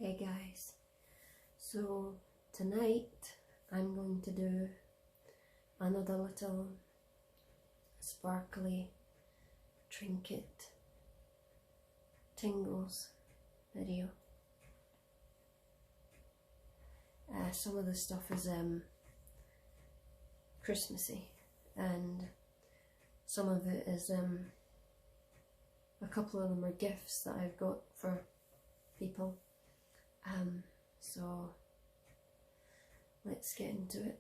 Hey guys, so tonight I'm going to do another little sparkly trinket tingles video. Some of the stuff is Christmassy and some of it is a couple of them are gifts that I've got for people. So let's get into it.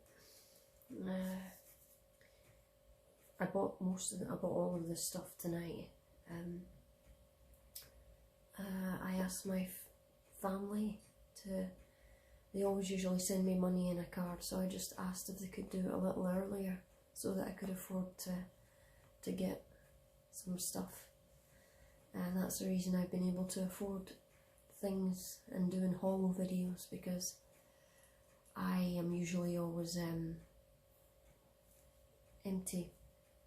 I bought all of this stuff tonight. I asked my family they always usually send me money in a card, so I just asked if they could do it a little earlier so that I could afford to get some stuff. And that's the reason I've been able to afford things and doing haul videos, because I am usually always empty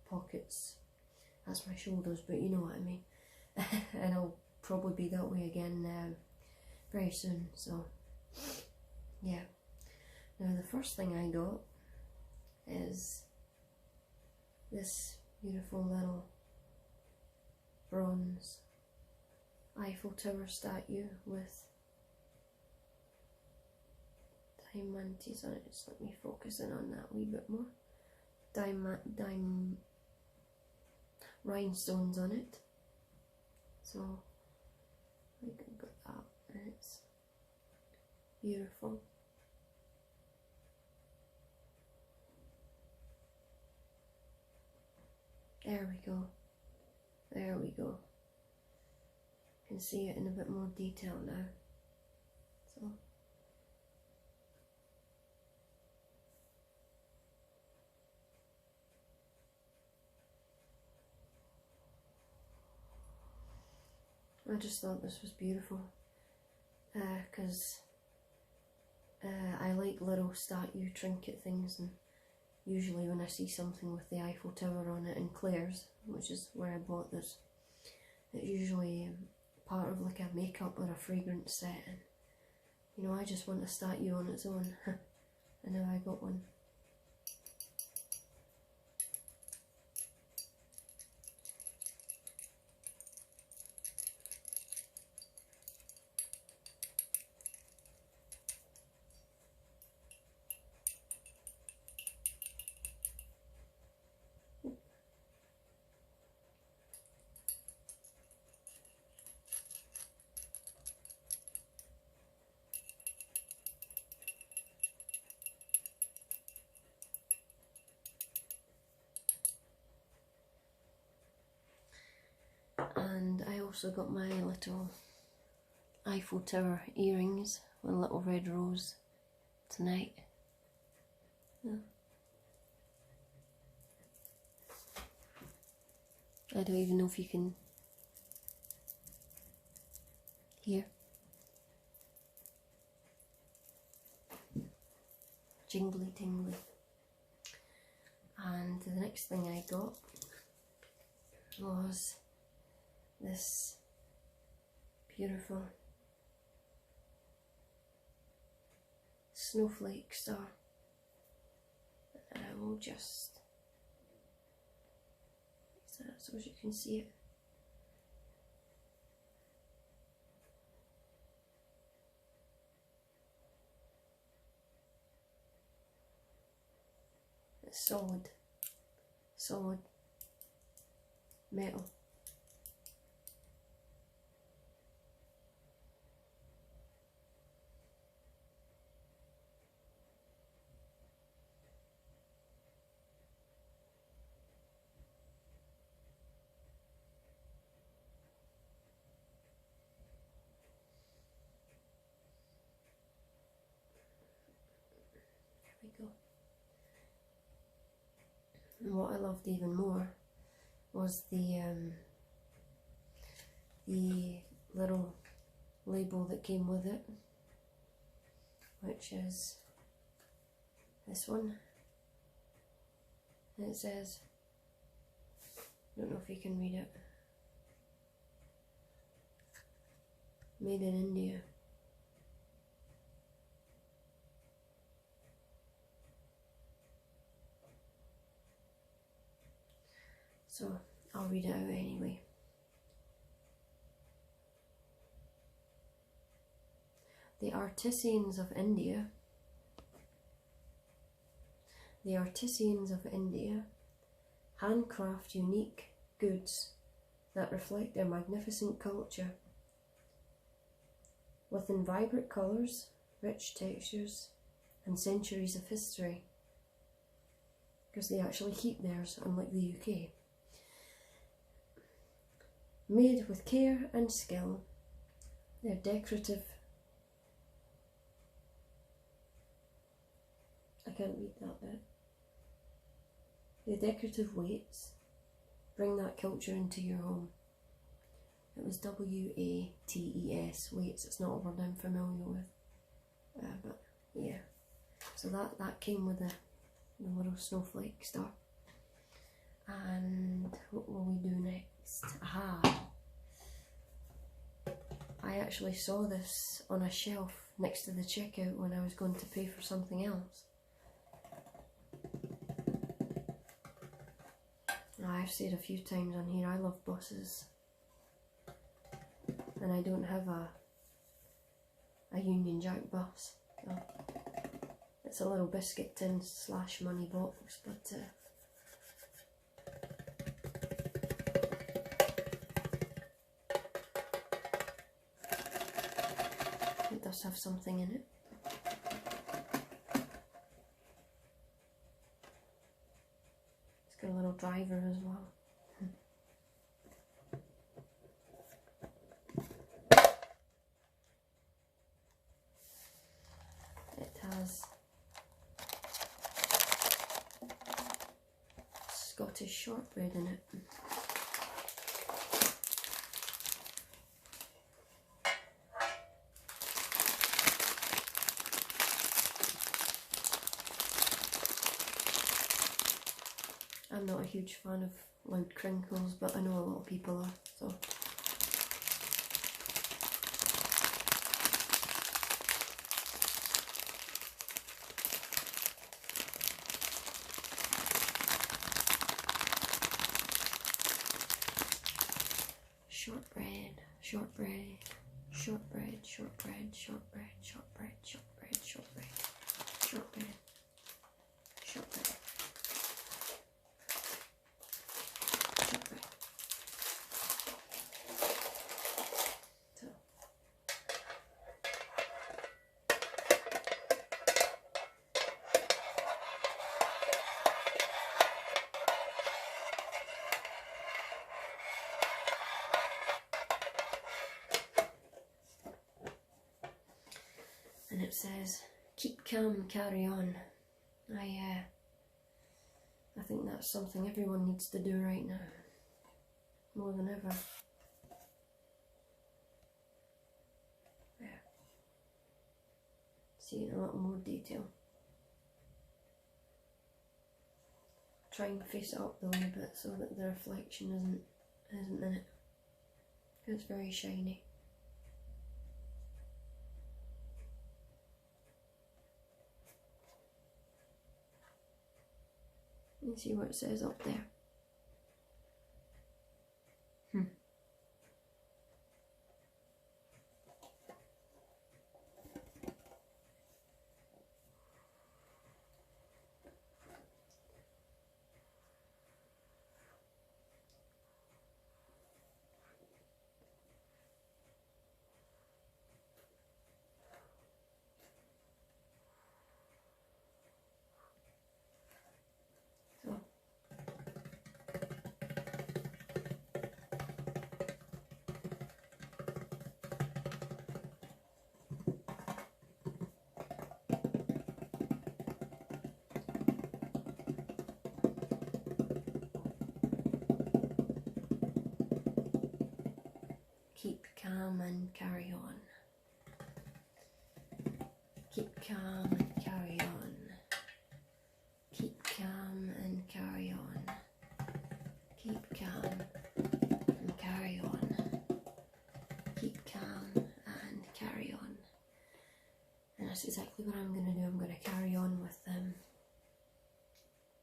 pockets. That's my shoulders, but you know what I mean. And I'll probably be that way again very soon, so yeah. Now the first thing I got is this beautiful little bronze Eiffel Tower statue with diamantes on it. Just let me focus in on that a wee bit more. Rhinestones on it. So I can got that, and it's beautiful. There we go. There we go. Can see it in a bit more detail now. So I just thought this was beautiful, because I like little statue trinket things, and usually when I see something with the Eiffel Tower on it in Claire's, which is where I bought this, it's usually part of like a makeup or a fragrance set, and you know, I just want a statue on its own. And now I got one. And I also got my little Eiffel Tower earrings with a little red rose tonight. Yeah. I don't even know if you can hear. Jingly tingly. And the next thing I got was this beautiful snowflake star. I will just fix that so as you can see it. It's solid metal. Go. And what I loved even more was the little label that came with it, which is this one. And it says, I don't know if you can read it, Made in India. So I'll read it out anyway. The Artisans of India. The Artisans of India handcraft unique goods that reflect their magnificent culture, within vibrant colours, rich textures, and centuries of history. Because they actually keep theirs, unlike the UK. Made with care and skill, their decorative... I can't read that bit. The decorative weights bring that culture into your home. It was W-A-T-E-S, weights. It's not a word I'm familiar with. But yeah. So that came with the little snowflake star. And what will we do next? Aha! I actually saw this on a shelf next to the checkout when I was going to pay for something else. I've said a few times on here, I love buses. And I don't have a Union Jack bus. So it's a little biscuit tin / money box, but it does have something in it. It's got a little driver as well. It has Scottish shortbread in it. I'm not a huge fan of loud crinkles, but I know a lot of people are, so. Shortbread, shortbread, shortbread, shortbread, shortbread, shortbread, shortbread, shortbread, shortbread, shortbread. And it says, keep calm and carry on. I think that's something everyone needs to do right now, more than ever. Yeah. See it in a little more detail. Try and face it up the way a bit so that the reflection isn't in it. It's very shiny. You see what it says up there. Keep calm and carry on. Keep calm and carry on. Keep calm and carry on. Keep calm and carry on. Keep calm and carry on. And that's exactly what I'm going to do. I'm going to carry on with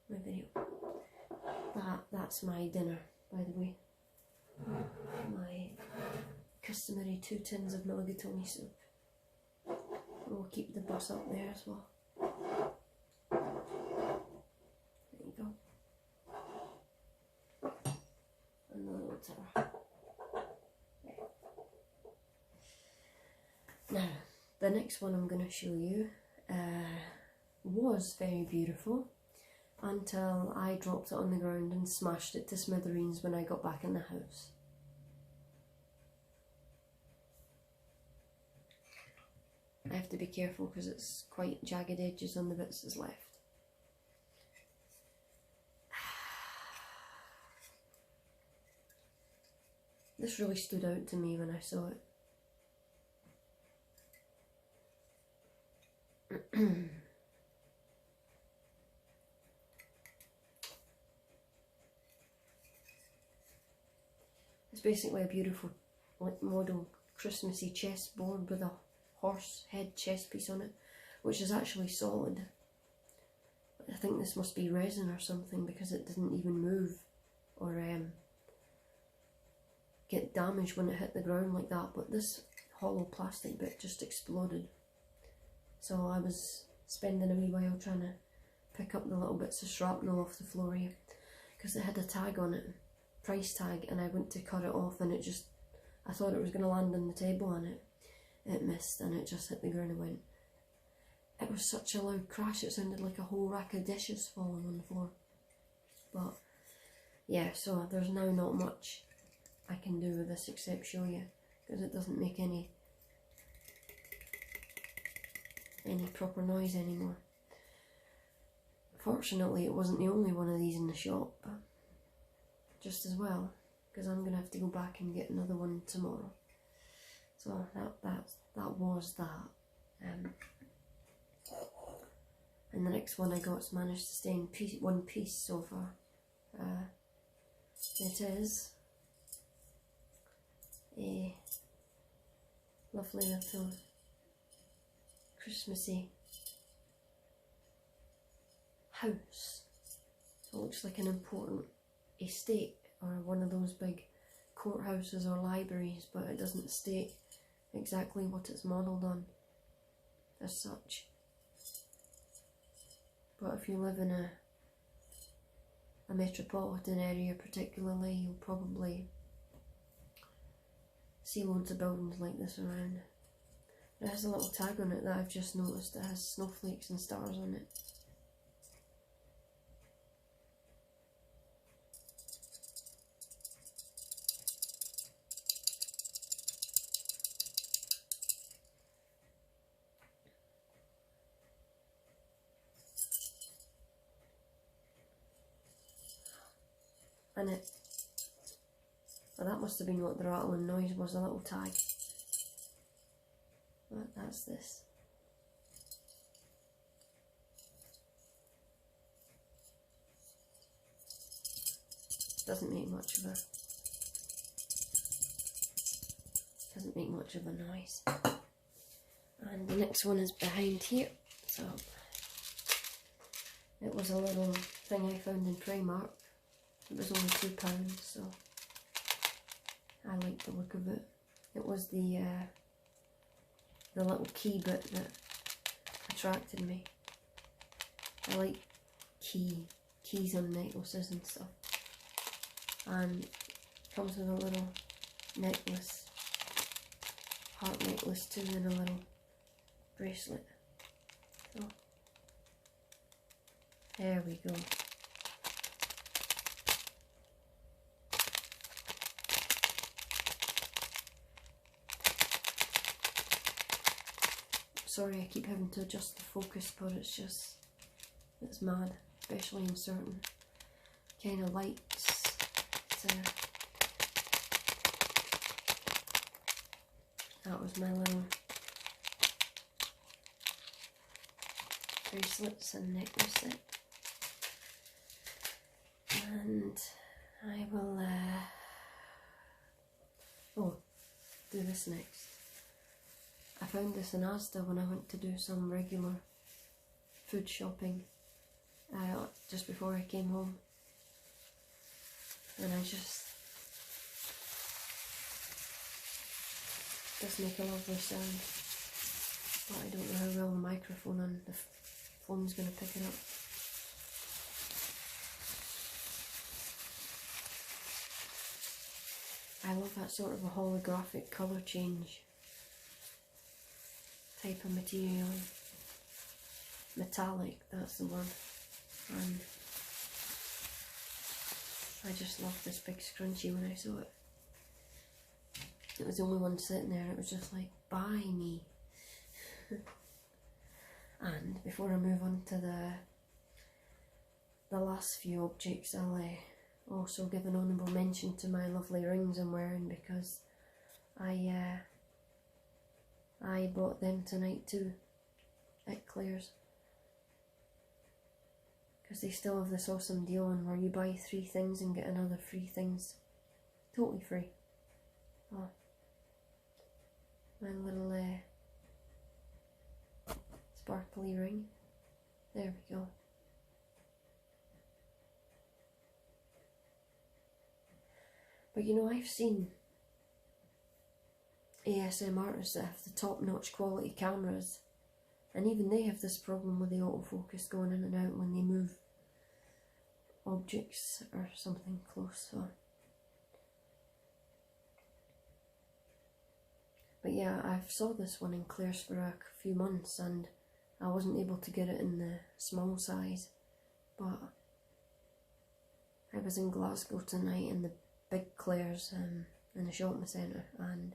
my video. That's my dinner, by the way. My customary 2 tins of mulligatawny soup. We'll keep the bus up there as well. There you go. And the little tower. Now, the next one I'm going to show you was very beautiful until I dropped it on the ground and smashed it to smithereens when I got back in the house. I have to be careful because it's quite jagged edges on the bits that's left. This really stood out to me when I saw it. It's basically a beautiful, like, model Christmassy chessboard with a horse head chess piece on it, which is actually solid. I think this must be resin or something because it didn't even move or get damaged when it hit the ground like that, but this hollow plastic bit just exploded. So I was spending a wee while trying to pick up the little bits of shrapnel off the floor here because it had a tag on it, price tag, and I went to cut it off and it just, I thought it was going to land on the table and it missed and it just hit the ground and went. It was such a loud crash, it sounded like a whole rack of dishes falling on the floor. But yeah, so there's now not much I can do with this except show you because it doesn't make any proper noise anymore. Fortunately, it wasn't the only one of these in the shop, but just as well, because I'm going to have to go back and get another one tomorrow. So that was that. And the next one I got's managed to stay in one piece so far. It is a lovely little Christmassy house. So it looks like an important estate or one of those big courthouses or libraries, but it doesn't state exactly what it's modelled on as such. But if you live in a metropolitan area particularly, you'll probably see loads of buildings like this around. It has a little tag on it that I've just noticed. It has snowflakes and stars on it. And well, that must have been what the rattling noise was, a little tag. But that's this. Doesn't make much of a noise. And the next one is behind here. So it was a little thing I found in Primark. It was only £2, so I liked the look of it. It was the little key bit that attracted me. I like keys on necklaces and stuff. And it comes with a little necklace, heart necklace too, and a little bracelet. So there we go. Sorry, I keep having to adjust the focus, but it's mad, especially in certain kind of lights. That was my little bracelets and necklace set. And I will do this next. I found this in Asda when I went to do some regular food shopping just before I came home. and I just does make a lovely sound, but I don't know how well the microphone on the phone's going to pick it up. I love that sort of a holographic colour change type of material. Metallic, that's the one. And I just loved this big scrunchie when I saw it. It was the only one sitting there, and it was just like, buy me. And before I move on to the last few objects, I'll also give an honourable mention to my lovely rings I'm wearing, because I bought them tonight too at Claire's, because they still have this awesome deal on where you buy 3 things and get another 3 things totally free. Oh, my little sparkly ring. There we go. But you know, I've seen ASM artists that have the top-notch quality cameras, and even they have this problem with the autofocus going in and out when they move objects or something close. So. But yeah, I've saw this one in Claire's for a few months, and I wasn't able to get it in the small size, but I was in Glasgow tonight in the big Claire's in the shopping centre, and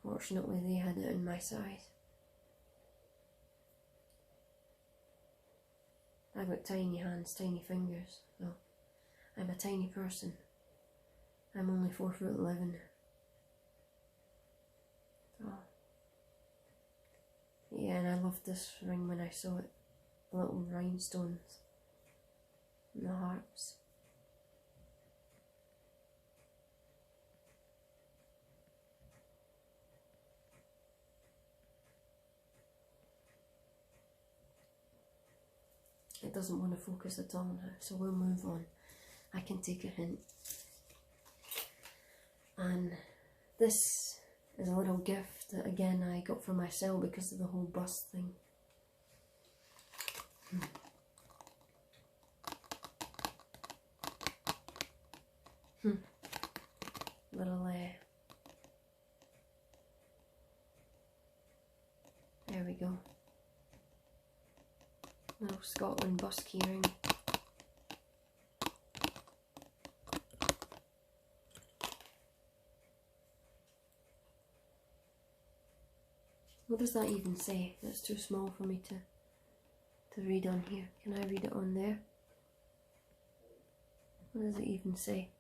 fortunately they had it in my size. I've got tiny hands, tiny fingers, so I'm a tiny person. I'm only 4'11". So yeah, and I loved this ring when I saw it. The little rhinestones and the hearts. It doesn't want to focus at all now, so we'll move on. I can take a hint. And this is a little gift that again I got for myself because of the whole bust thing. Little there we go. Little Scotland bust keyring. What does that even say? That's too small for me to read on here. Can I read it on there? What does it even say?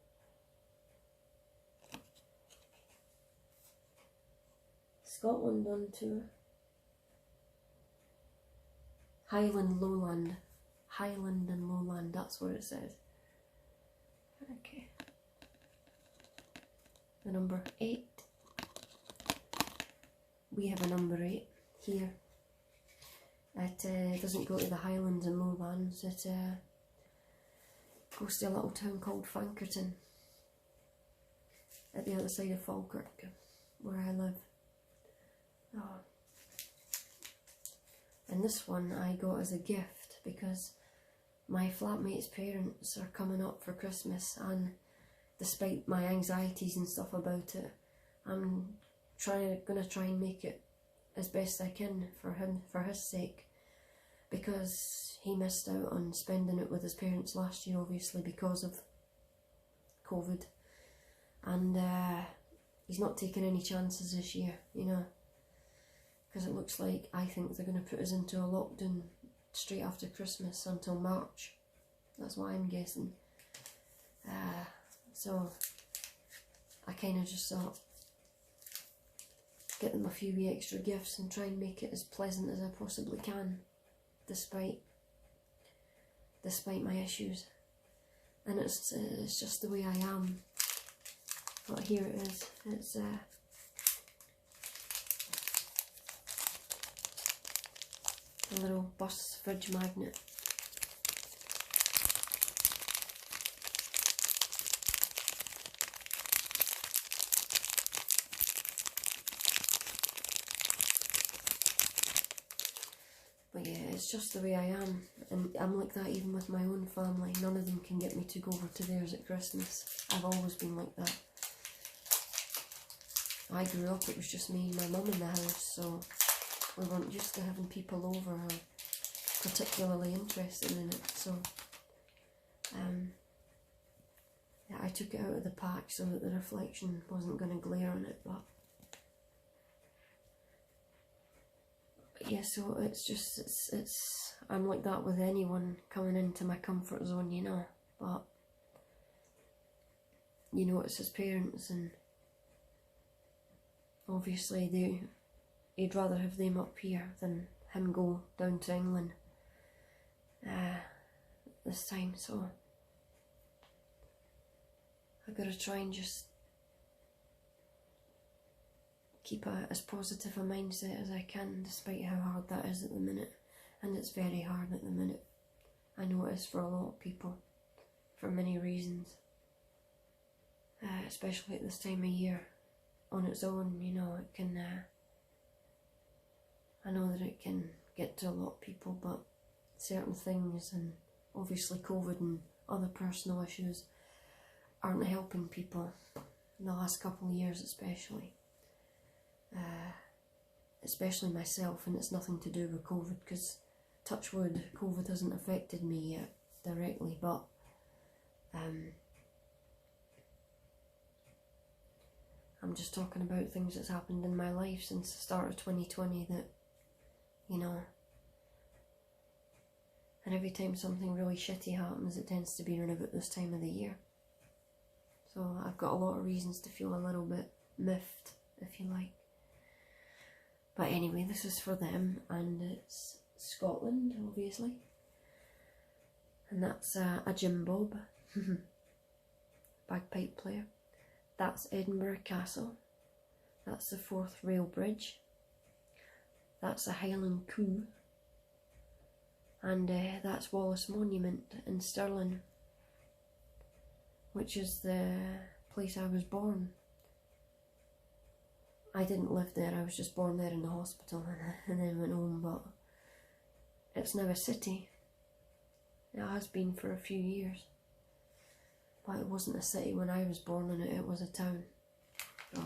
Scotland on tour. Highland Lowland. Highland and Lowland, that's what it says. Okay. The number 8. We have a number 8 here. It doesn't go to the Highlands and Lowlands, it goes to a little town called Fankerton at the other side of Falkirk, where I live. Oh. And this one I got as a gift because my flatmate's parents are coming up for Christmas, and despite my anxieties and stuff about it, I'm gonna try and make it as best I can for him, for his sake, because he missed out on spending it with his parents last year, obviously because of COVID, and he's not taking any chances this year, you know, because it looks like, I think they're going to put us into a lockdown straight after Christmas until March. That's what I'm guessing. So I kind of just thought, get them a few wee extra gifts and try and make it as pleasant as I possibly can, despite my issues. And it's just the way I am. But here it is. It's a little bus fridge magnet. But yeah, it's just the way I am, and I'm like that even with my own family. None of them can get me to go over to theirs at Christmas. I've always been like that. I grew up, it was just me and my mum in the house, so we weren't used to having people over or particularly interested in it, so yeah, I took it out of the pack so that the reflection wasn't going to glare on it, but yeah, so it's just, it's I'm like that with anyone coming into my comfort zone, you know, but you know, it's his parents, and obviously you'd rather have them up here than him go down to England this time, so I've got to try and just keep as positive a mindset as I can, despite how hard that is at the minute, and it's very hard at the minute. I know it is for a lot of people, for many reasons, especially at this time of year. On its own, you know, it can, I know that it can get to a lot of people, but certain things, and obviously COVID and other personal issues, aren't helping people in the last couple of years, especially myself, and it's nothing to do with COVID, because touch wood, COVID hasn't affected me yet directly, but I'm just talking about things that's happened in my life since the start of 2020 that, you know, and every time something really shitty happens, it tends to be around about this time of the year. So I've got a lot of reasons to feel a little bit miffed, if you like. But anyway, this is for them, and it's Scotland, obviously. And that's a Jim Bob, bagpipe player. That's Edinburgh Castle. That's the Forth Rail Bridge. That's the Highland Coo. And that's Wallace Monument in Stirling, which is the place I was born. I didn't live there, I was just born there in the hospital and then went home, but it's now a city. It has been for a few years. But it wasn't a city when I was born in it, it was a town. So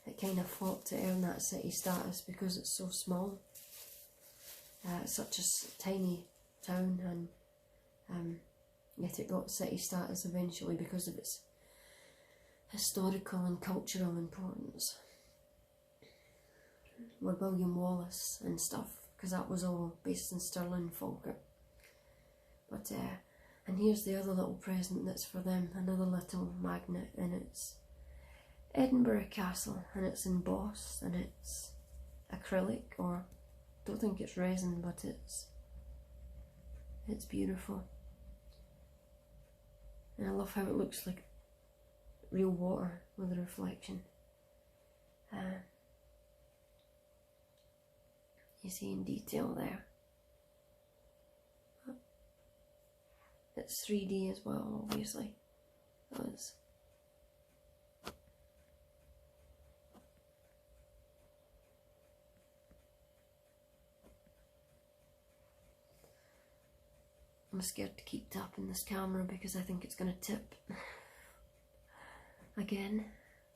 it kind of fought to earn that city status because it's so small. It's such a tiny town, and yet it got city status eventually because of its historical and cultural importance. With William Wallace and stuff, because that was all based in Stirling, Falkirk. But and here's the other little present that's for them, another little magnet, and it's Edinburgh Castle, and it's embossed, and it's acrylic, or I don't think it's resin, but it's beautiful. And I love how it looks like real water with a reflection. You see in detail there. It's 3D as well, obviously. I'm scared to keep tapping this camera because I think it's gonna tip again.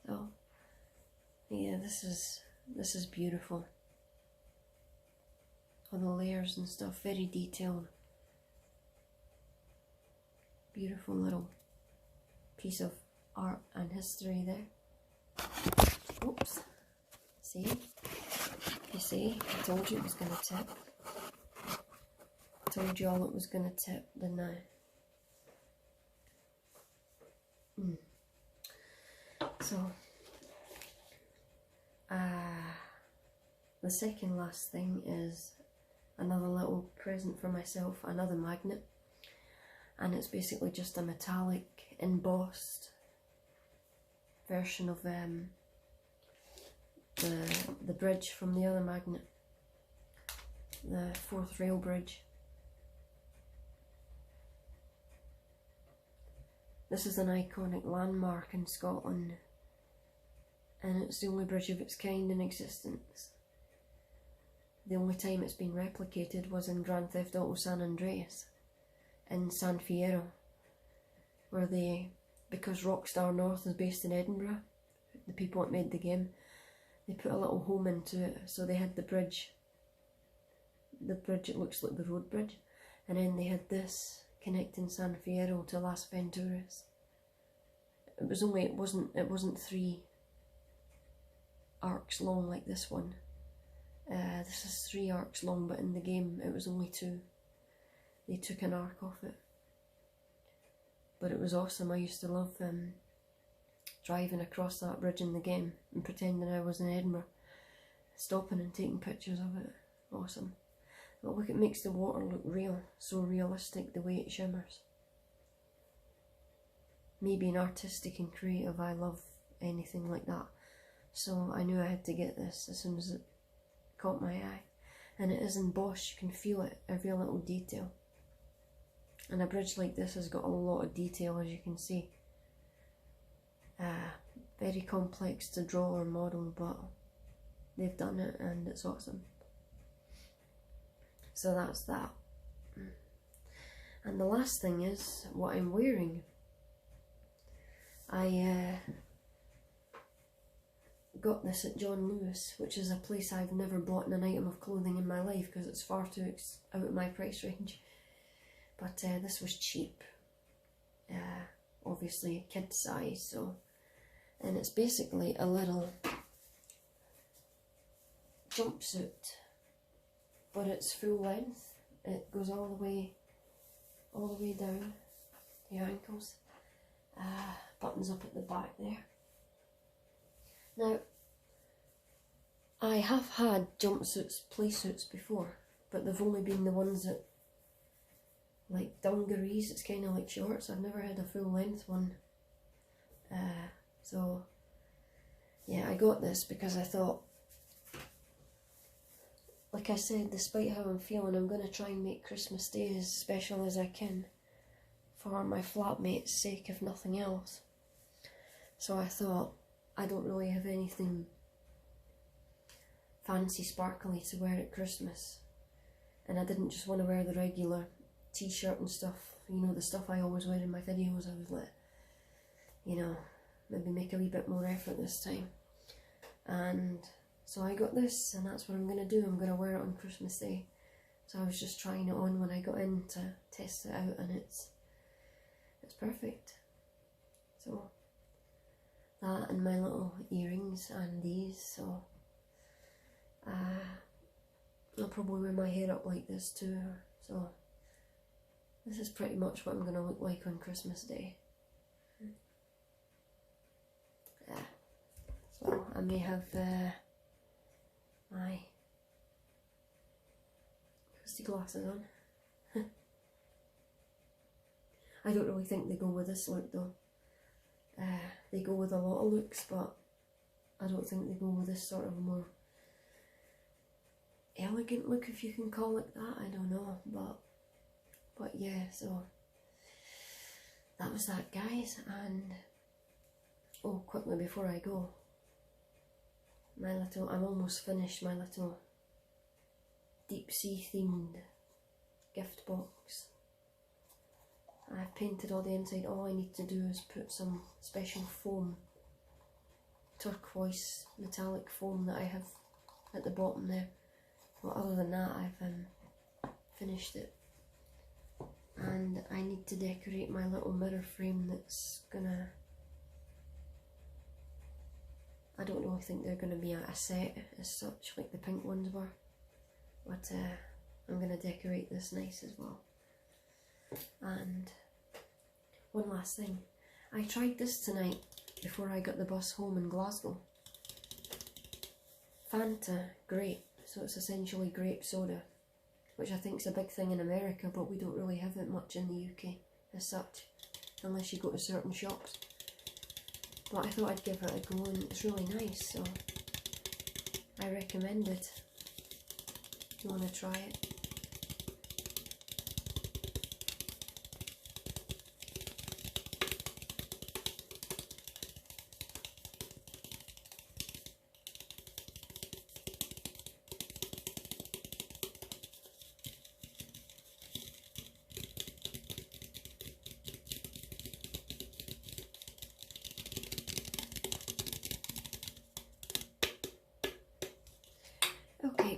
So yeah, this is beautiful. All the layers and stuff, very detailed. Beautiful little piece of art and history there. Oops. See? You see? I told you it was going to tip. I told you all it was going to tip, didn't I? So, the second last thing is another little present for myself, another magnet, and it's basically just a metallic embossed version of the bridge from the other magnet, the Forth Rail Bridge. This is an iconic landmark in Scotland, and it's the only bridge of its kind in existence. the only time it's been replicated was in Grand Theft Auto San Andreas in San Fierro, where because Rockstar North is based in Edinburgh, the people that made the game, they put a little home into it. So they had the bridge, it looks like the road bridge, and then they had this connecting San Fierro to Las Venturas. It wasn't 3 arcs long like this one. This is 3 arcs long, but in the game it was only 2. They took an arc off it. But it was awesome. I used to love driving across that bridge in the game and pretending I was in Edinburgh, stopping and taking pictures of it. Awesome. But look, it makes the water look real, so realistic the way it shimmers. Me being artistic and creative, I love anything like that. So I knew I had to get this as soon as it caught my eye. And it is embossed, you can feel it, every little detail. And a bridge like this has got a lot of detail, as you can see. Very complex to draw or model, but they've done it and it's awesome. So that's that. And the last thing is what I'm wearing. I got this at John Lewis, which is a place I've never bought an item of clothing in my life because it's far too out of my price range. But this was cheap, obviously kid size, and it's basically a little jumpsuit, but it's full length. It goes all the way down to your ankles. Buttons up at the back there. Now, I have had jumpsuits, play suits before, but they've only been the ones that, like dungarees, it's kind of like shorts. I've never had a full length one. So, yeah, I got this because I thought, like I said, despite how I'm feeling, I'm going to try and make Christmas Day as special as I can for my flatmate's sake, if nothing else. So I thought, I don't really have anything fancy sparkly to wear at Christmas, and I didn't just want to wear the regular t-shirt and stuff, you know, the stuff I always wear in my videos. I was like, you know, maybe make a wee bit more effort this time. And so I got this, and that's what I'm going to do. I'm going to wear it on Christmas Day. So I was just trying it on when I got in to test it out, and it's perfect. So that and my little earrings and these, so I'll probably wear my hair up like this too. So this is pretty much what I'm going to look like on Christmas Day. Yeah. So I may have my crusty glasses on. I don't really think they go with this look though. They go with a lot of looks, but I don't think they go with this sort of more elegant look, if you can call it that. I don't know, but yeah, so that was that, guys. And oh, quickly before I go, I'm almost finished my little deep sea themed gift box. I've painted all the inside. All I need to do is put some special foam, turquoise metallic foam that I have at the bottom there. But other than that, I've finished it. And I need to decorate my little mirror frame that's gonna, I don't really think they're gonna be a set as such like the pink ones were, but I'm gonna decorate this nice as well. And one last thing, I tried this tonight before I got the bus home in Glasgow. Fanta grape, so it's essentially grape soda, which I think is a big thing in America, but we don't really have it much in the UK as such, unless you go to certain shops. But I thought I'd give it a go, and it's really nice, so I recommend it if you want to try it.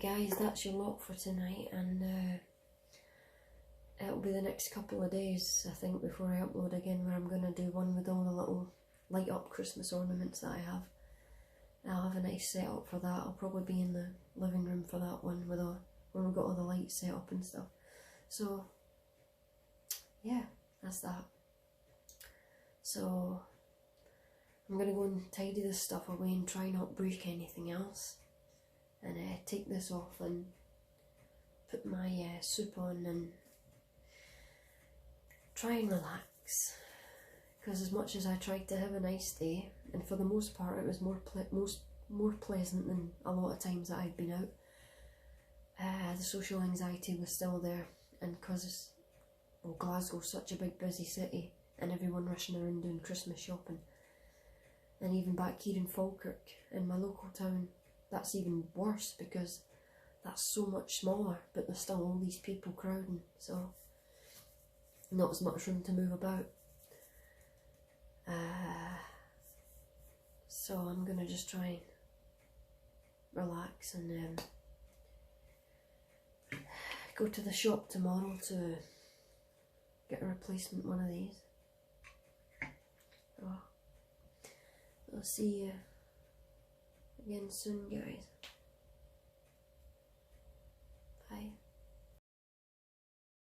Right guys, that's your lot for tonight, and it'll be the next couple of days I think before I upload again, where I'm going to do one with all the little light up Christmas ornaments that I have. I'll have a nice setup for that. I'll probably be in the living room for that one with when we've got all the lights set up and stuff. So yeah, that's that. So I'm going to go and tidy this stuff away and try not break anything else, and take this off and put my soup on and try and relax, because as much as I tried to have a nice day, and for the most part it was more pleasant than a lot of times that I've been out, the social anxiety was still there, and because Glasgow's such a big busy city and everyone rushing around doing Christmas shopping, and even back here in Falkirk, in my local town, that's even worse because that's so much smaller, but there's still all these people crowding, so not as much room to move about. So I'm gonna just try and relax and go to the shop tomorrow to get a replacement one of these. So I'll see you again soon, guys.